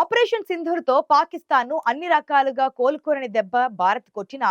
Operation సింధూర్‌తో పాకిస్తాన్‌ను అన్ని రకాలుగా కోలుకోరని దెబ్బ భారత్ కొట్టినా,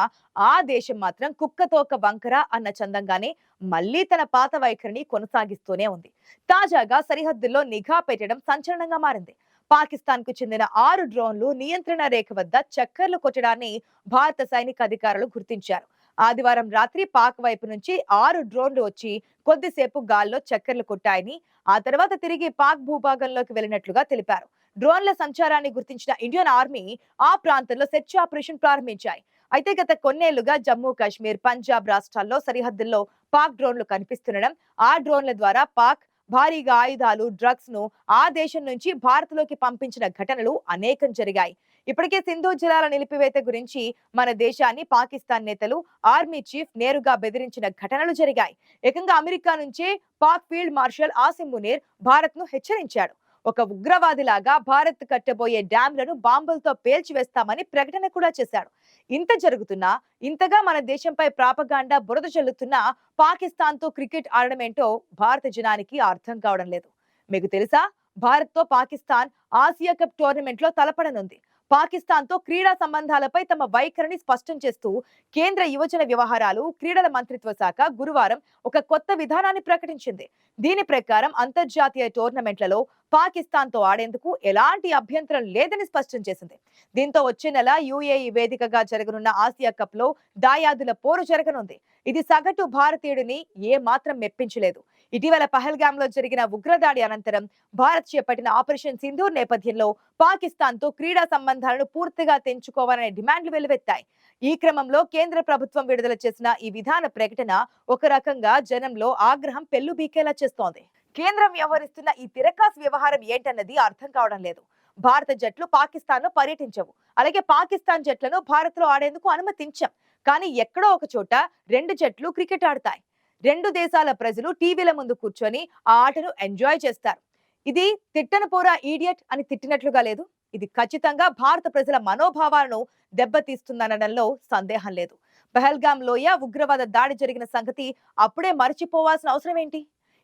ఆ దేశం మాత్రం కుక్కతోక వంకర అన్న చందంగానే మళ్లీ తన పాత వైఖరిని కొనసాగిస్తూనే ఉంది. తాజాగా సరిహద్దుల్లో నిఘా పెట్టడం సంచలనంగా మారింది. పాకిస్తాన్‌కు చెందిన 6 డ్రోన్లు నియంత్రణ రేఖ వద్ద చక్కర్లు కొట్టడాన్ని భారత సైనిక అధికారులు గుర్తించారు. ఆదివారం రాత్రి పాక్ వైపు నుంచి 6 డ్రోన్లు వచ్చి కొద్దిసేపు గాల్లో చక్కర్లు కొట్టాయని, ఆ తర్వాత తిరిగి పాక్ భూభాగంలోకి వెళ్లినట్లుగా తెలిపారు. డ్రోన్ల సంచారాన్ని గుర్తించిన ఇండియన్ ఆర్మీ ఆ ప్రాంతంలో సెర్చ్ ఆపరేషన్ ప్రారంభించాయి. అయితే గత కొన్నేళ్లుగా జమ్మూ కాశ్మీర్, పంజాబ్ రాష్ట్రాల్లో సరిహద్దుల్లో పాక్ డ్రోన్లు కనిపిస్తుండడం, ఆ డ్రోన్ల ద్వారా పాక్ భారీగా ఆయుధాలు, డ్రగ్స్ ను ఆ దేశం నుంచి భారత్ లోకి పంపించిన ఘటనలు అనేకం జరిగాయి. ఇప్పటికే సింధు జలాల నిలిపివేత గురించి మన దేశాన్ని పాకిస్తాన్ నేతలు, ఆర్మీ చీఫ్ నేరుగా బెదిరించిన ఘటనలు జరిగాయి. ఏకంగా అమెరికా నుంచే పాక్ ఫీల్డ్ మార్షల్ ఆసిం మునీర్ భారత్ ను హెచ్చరించాడు. ఒక ఉగ్రవాదిలాగా భారత్ కట్టబోయే డ్యాంలను బాంబులతో పేల్చివేస్తామని ప్రకటన కూడా చేశాడు. ఇంత జరుగుతున్నా, ఇంతగా మన దేశంపై ప్రాపగాండా బురద చల్లుతున్నా పాకిస్తాన్ తో క్రికెట్ ఆడడం ఏంటో భారత జనానికి అర్థం కావడం లేదు. మీకు తెలుసా, భారత్ తో పాకిస్తాన్ ఆసియా కప్ టోర్నమెంట్ లో తలపడనుంది. పాకిస్తాన్ తో క్రీడా సంబంధాలపై తమ వైఖరిని స్పష్టం చేస్తూ కేంద్ర యువజన వ్యవహారాలు, క్రీడల మంత్రిత్వ శాఖ గురువారం ఒక కొత్త విధానాన్ని ప్రకటించింది. దీని ప్రకారం అంతర్జాతీయ టోర్నమెంట్లలో పాకిస్తాన్ తో ఆడేందుకు ఎలాంటి అభ్యంతరం లేదని స్పష్టం చేసింది. దీంతో వచ్చే నెల యుఏఈ వేదికగా జరగనున్న ఆసియా కప్ లో దాయాదుల పోరు జరగనుంది. ఇది సగటు భారతీయుడిని ఏ మాత్రం మెప్పించలేదు. ఇటీవల పహల్గామ్ లో జరిగిన ఉగ్రదాడి అనంతరం భారత్ చేపట్టిన ఆపరేషన్ సింధూర్ నేపథ్యంలో పాకిస్తాన్ తో క్రీడా సంబంధాలను పూర్తిగా తెంచుకోవాలనే డిమాండ్లు వెల్లువెత్తాయి. ఈ క్రమంలో కేంద్ర ప్రభుత్వం విడుదల చేసిన ఈ విధాన ప్రకటన ఒక రకంగా జనంలో ఆగ్రహం పెల్లుబీకేలా చేస్తోంది. కేంద్రం వ్యవహరిస్తున్న ఈ తిరకాసు వ్యవహారం ఏంటన్నది అర్థం కావడం లేదు. భారత జట్లు పాకిస్తాన్ లో పర్యటించవు, అలాగే పాకిస్తాన్ జట్లను భారత్ లో ఆడేందుకు అనుమతించాం. కానీ ఎక్కడో ఒక చోట రెండు జట్లు క్రికెట్ ఆడతాయి. రెండు దేశాల ప్రజలు టీవీల ముందు కూర్చొని ఆ ఆటను ఎంజాయ్ చేస్తారు. ఇది తిట్టన పోరా ఈడియట్ అని తిట్టినట్లుగా లేదు. ఇది ఖచ్చితంగా భారత ప్రజల మనోభావాలను దెబ్బతీస్తుందనడంలో సందేహం లేదు. పహల్గామ్ లోయ ఉగ్రవాద దాడి జరిగిన సంగతి అప్పుడే మర్చిపోవాల్సిన అవసరం ఏంటి?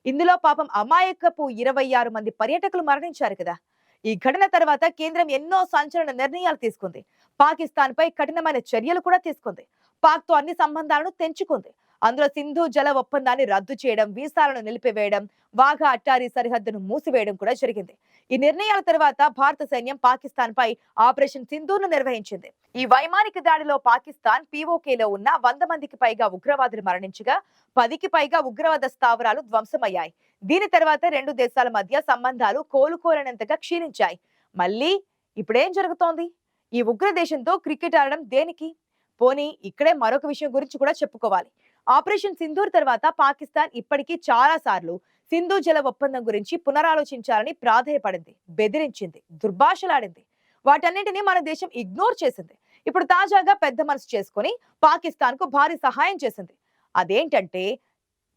ఇందులో పాపం అమాయకపు 26 మంది పర్యాటకులు మరణించారు కదా. ఈ ఘటన తర్వాత కేంద్రం ఎన్నో సంచలన నిర్ణయాలు తీసుకుంది. పాకిస్తాన్ పై కఠినమైన చర్యలు కూడా తీసుకుంది. పాక్ తో అన్ని సంబంధాలను తెంచుకుంది. అందులో సింధు జల ఒప్పందాన్ని రద్దు చేయడం, వీసాలను నిలిపివేయడం, వాఘా అట్టారీ సరిహద్దును మూసివేయడం కూడా జరిగింది. ఈ నిర్ణయాల తర్వాత భారత సైన్యం పాకిస్తాన్ పై ఆపరేషన్ సింధూర్ను నిర్వహించింది. ఈ వైమానిక దాడిలో పాకిస్తాన్ పీఓకేలో ఉన్న 100 మందికి పైగా ఉగ్రవాదులు మరణించగా 10కి పైగా ఉగ్రవాద స్థావరాలు ధ్వంసమయ్యాయి. దీని తర్వాత రెండు దేశాల మధ్య సంబంధాలు కోలుకోలేనంతగా క్షీణించాయి. మళ్ళీ ఇప్పుడేం జరుగుతోంది? ఈ ఉగ్ర దేశంతో క్రికెట్ ఆడడం దేనికి? పోనీ ఇక్కడే మరొక విషయం గురించి కూడా చెప్పుకోవాలి. ఆపరేషన్ సింధూర్ తర్వాత పాకిస్తాన్ ఇప్పటికీ చాలా సార్లు సింధు జల ఒప్పందం గురించి పునరాలోచించాలని ప్రాధేయపడింది, బెదిరించింది, దుర్భాషలాడింది. వాటన్నింటినీ మన దేశం ఇగ్నోర్ చేసింది. ఇప్పుడు తాజాగా పెద్ద మనసు చేసుకుని పాకిస్తాన్ కు భారీ సహాయం చేసింది. అదేంటంటే,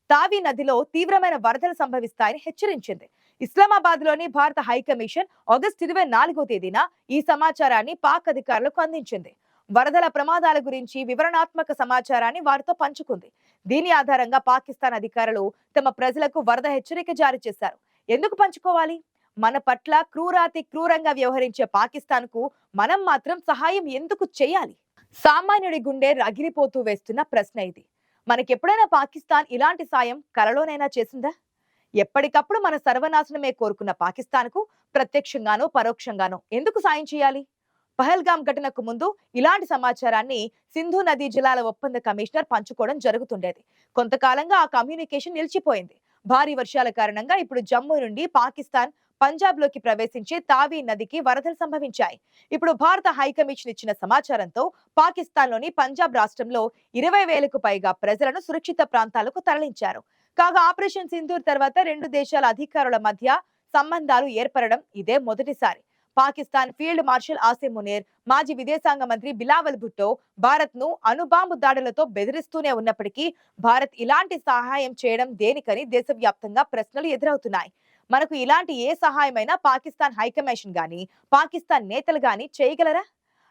తావి నదిలో తీవ్రమైన వరదలు సంభవిస్తాయని హెచ్చరించింది. ఇస్లామాబాద్ లోని భారత హైకమిషన్ ఆగస్టు 24వ తేదీన ఈ సమాచారాన్ని పాక్ అధికారులకు అందించింది. వరదల ప్రమాదాల గురించి వివరణాత్మక సమాచారాన్ని వారితో పంచుకుంది. దీని ఆధారంగా పాకిస్తాన్ అధికారులు తమ ప్రజలకు వరద హెచ్చరిక జారీ చేశారు. ఎందుకు పంచుకోవాలి? మన పట్ల క్రూరాతి క్రూరంగా వ్యవహరించే పాకిస్తాన్ కు మనం మాత్రం సహాయం ఎందుకు చేయాలి? సామాన్యుడి గుండె రగిలిపోతూ వేస్తున్న ప్రశ్న ఇది. మనకెప్పుడైనా పాకిస్తాన్ ఇలాంటి సాయం కలలోనైనా చేసిందా? ఎప్పటికప్పుడు మన సర్వనాశనమే కోరుకున్న పాకిస్తాన్ కు ప్రత్యక్షంగానో పరోక్షంగానో ఎందుకు సాయం చేయాలి? పహల్గామ్ ఘటనకు ముందు ఇలాంటి సమాచారాన్ని సింధు నదీ జలాల ఒప్పంద కమిషనర్ పంచుకోవడం జరుగుతుండేది. కొంతకాలంగా ఆ కమ్యూనికేషన్ నిలిచిపోయింది. భారీ వర్షాల కారణంగా ఇప్పుడు జమ్మూ నుండి పాకిస్తాన్ పంజాబ్ లోకి ప్రవేశించే తావి నదికి వరదలు సంభవించాయి. ఇప్పుడు భారత హైకమిషన్ ఇచ్చిన సమాచారంతో పాకిస్తాన్ లోని పంజాబ్ రాష్ట్రంలో 20,000కు పైగా ప్రజలను సురక్షిత ప్రాంతాలకు తరలించారు. కాగా ఆపరేషన్ సింధూర్ తర్వాత రెండు దేశాల అధికారుల మధ్య సంబంధాలు ఏర్పడడం ఇదే మొదటిసారి. పాకిస్తాన్ ఫీల్డ్ మార్షల్ ఆసిం మునీర్, మాజీ విదేశాంగ మంత్రి బిలావల్ భుట్టో భారత్ ను అణుబాంబు దాడులతో బెదిరిస్తూనే ఉన్నప్పటికీ భారత్ ఇలాంటి సహాయం చేయడం దేనికని దేశవ్యాప్తంగా ప్రశ్నలు ఎదురవుతున్నాయి. మనకు ఇలాంటి ఏ సహాయమైనా పాకిస్తాన్ హైకమిషన్ గాని, పాకిస్తాన్ నేతలు గాని చేయగలరా?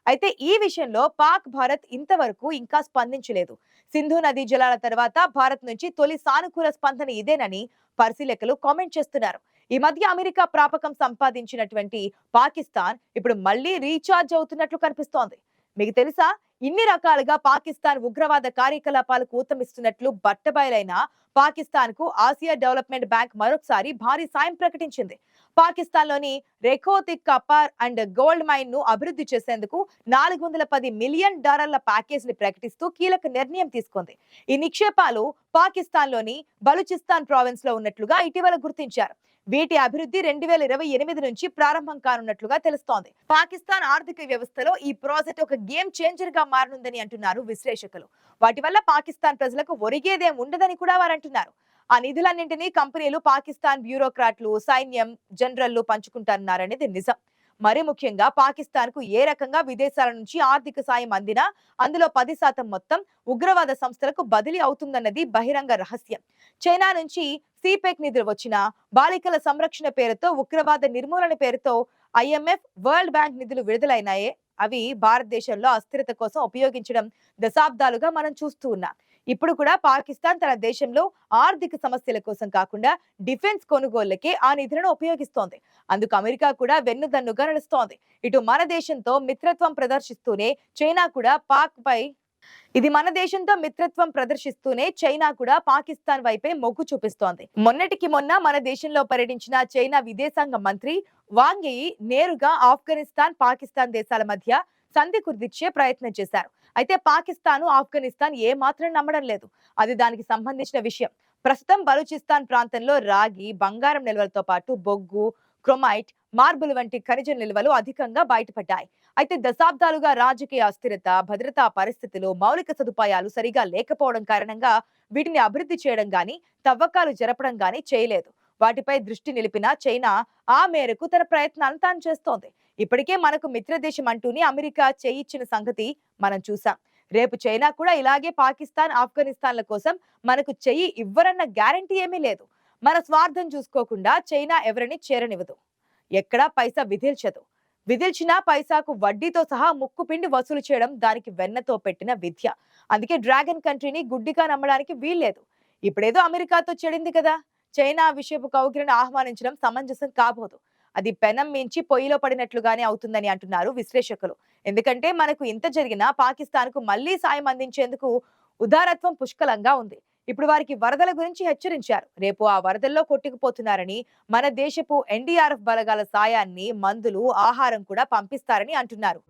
అయితే ఈ విషయంలో పాక్, భారత్ ఇంతవరకు ఇంకా స్పందించలేదు. సింధు నదీ జలాల తర్వాత భారత్ నుంచి తొలి సానుకూల స్పందన ఇదేనని పరిశీలకులు కామెంట్ చేస్తున్నారు. ఈ మధ్య అమెరికా ప్రాపకం సంపాదించినటువంటి పాకిస్తాన్ ఇప్పుడు మళ్ళీ రీఛార్జ్ అవుతున్నట్లు కనిపిస్తోంది. మీకు తెలుసా, ఇన్ని రకాలుగా పాకిస్తాన్ ఉగ్రవాద కార్యకలాపాలకు ఊతమిస్తున్నట్లు బట్టబయలైన పాకిస్తాన్ కు ఆసియా డెవలప్మెంట్ బ్యాంక్ మరొకసారి భారీ సాయం ప్రకటించింది. పాకిస్తాన్ లోని రెఖోతిక్ కపార్ అండ్ గోల్డ్ మైన్ ను అభివృద్ధి చేసేందుకు $410 మిలియన్ ప్యాకేజ్ ని ప్రకటిస్తూ కీలక నిర్ణయం తీసుకుంది. ఈ నిక్షేపాలు పాకిస్తాన్ లోని బలూచిస్తాన్ ప్రావిన్స్ లో ఉన్నట్లుగా ఇటీవల గుర్తించారు. వీటి అభివృద్ధి 2028 నుంచి ప్రారంభం కానున్నట్లుగా తెలుస్తోంది. పాకిస్తాన్ ఆర్థిక వ్యవస్థలో ఈ ప్రాజెక్ట్ ఒక గేమ్ చేంజర్ గా మారనుందని అంటున్నారు విశ్లేషకులు. వాటి వల్ల పాకిస్తాన్ ప్రజలకు ఒరిగేదేం ఉండదని కూడా వారు అంటున్నారు. ఆ నిధులన్నింటినీ కంపెనీలు, పాకిస్తాన్ బ్యూరోక్రాట్లు, సైన్యం, జనరల్లు పంచుకుంటున్నారనేది నిజం. మరి ముఖ్యంగా పాకిస్తాన్ కు ఏ రకంగా విదేశాల నుంచి ఆర్థిక సాయం అందినా అందులో 10% మొత్తం ఉగ్రవాద సంస్థలకు బదిలీ అవుతుందన్నది బహిరంగ రహస్యం. చైనా నుంచి సిపెక్ నిధులు వచ్చిన, బాలికల సంరక్షణ పేరుతో, ఉగ్రవాద నిర్మూలన పేరుతో IMF, వరల్డ్ బ్యాంక్ నిధులు విడుదలైనాయే, అవి భారతదేశంలో అస్థిరత కోసం ఉపయోగించడం దశాబ్దాలుగా మనం చూస్తూ ఉన్నాం. ఇప్పుడు కూడా పాకిస్తాన్ తన దేశంలో ఆర్థిక సమస్యల కోసం కాకుండా డిఫెన్స్ కొనుగోళ్లకే ఆ నిధులను ఉపయోగిస్తోంది. అందుకు అమెరికా కూడా వెన్నుదన్నుగా నడుస్తోంది. ఇటు మన దేశంతో మిత్రత్వం ప్రదర్శిస్తూనే చైనా కూడా పాకిస్తాన్ వైపే మొగ్గు చూపిస్తోంది. మొన్నటికి మొన్న మన దేశంలో పర్యటించిన చైనా విదేశాంగ మంత్రి వాంగ్ యీ నేరుగా ఆఫ్ఘనిస్తాన్, పాకిస్తాన్ దేశాల మధ్య సంధి కుదిర్చే ప్రయత్నం చేశారు. అయితే పాకిస్తాన్, ఆఫ్ఘనిస్తాన్ ఏ మాత్రం నమ్మడం లేదు. అది దానికి సంబంధించిన విషయం. ప్రస్తుతం బలూచిస్తాన్ ప్రాంతంలో రాగి, బంగారం నిల్వలతో పాటు బొగ్గు, క్రోమైట్, మార్బుల్ వంటి ఖనిజ నిల్వలు అధికంగా బయటపడ్డాయి. అయితే దశాబ్దాలుగా రాజకీయ అస్థిరత, భద్రతా పరిస్థితులు, మౌలిక సదుపాయాలు సరిగా లేకపోవడం కారణంగా వీటిని అభివృద్ధి చేయడం గాని, తవ్వకాలు జరపడం గాని చేయలేదు. వాటిపై దృష్టి నిలిపిన చైనా ఆ మేరకు తన ప్రయత్నాలను తాను చేస్తోంది. ఇప్పటికే మనకు మిత్రదేశం అంటూనే అమెరికా చేయిచ్చిన సంగతి మనం చూసాం. రేపు చైనా కూడా ఇలాగే పాకిస్తాన్, ఆఫ్ఘనిస్తాన్ల కోసం మనకు చెయ్యి ఇవ్వరన్న గ్యారంటీ ఏమీ లేదు. మన స్వార్థం చూసుకోకుండా చైనా ఎవరిని చేరనివ్వదు, ఎక్కడా పైసా విధిల్చదు. విధిల్చిన పైసాకు వడ్డీతో సహా ముక్కు పిండి వసూలు చేయడం దానికి వెన్నతో పెట్టిన విద్య. అందుకే డ్రాగన్ కంట్రీని గుడ్డిగా నమ్మడానికి వీల్లేదు. ఇప్పుడేదో అమెరికాతో చెడింది కదా, చైనా విషయపు కౌగిలిని ఆహ్వానించడం సమంజసం కాబోదు. అది పెనం మించి పొయ్యిలో పడినట్లుగానే అవుతుందని అంటున్నారు విశ్లేషకులు. ఎందుకంటే మనకు ఇంత జరిగినా పాకిస్తాన్ కు మళ్లీ సాయం అందించేందుకు ఉదారత్వం పుష్కలంగా ఉంది. ఇప్పుడు వారికి వరదల గురించి హెచ్చరించారు. రేపు ఆ వరదల్లో కొట్టుకుపోతున్నారని, మన దేశపు NDRF బలగాల సాయాన్ని, మందులు, ఆహారం కూడా పంపిస్తారని అంటున్నారు.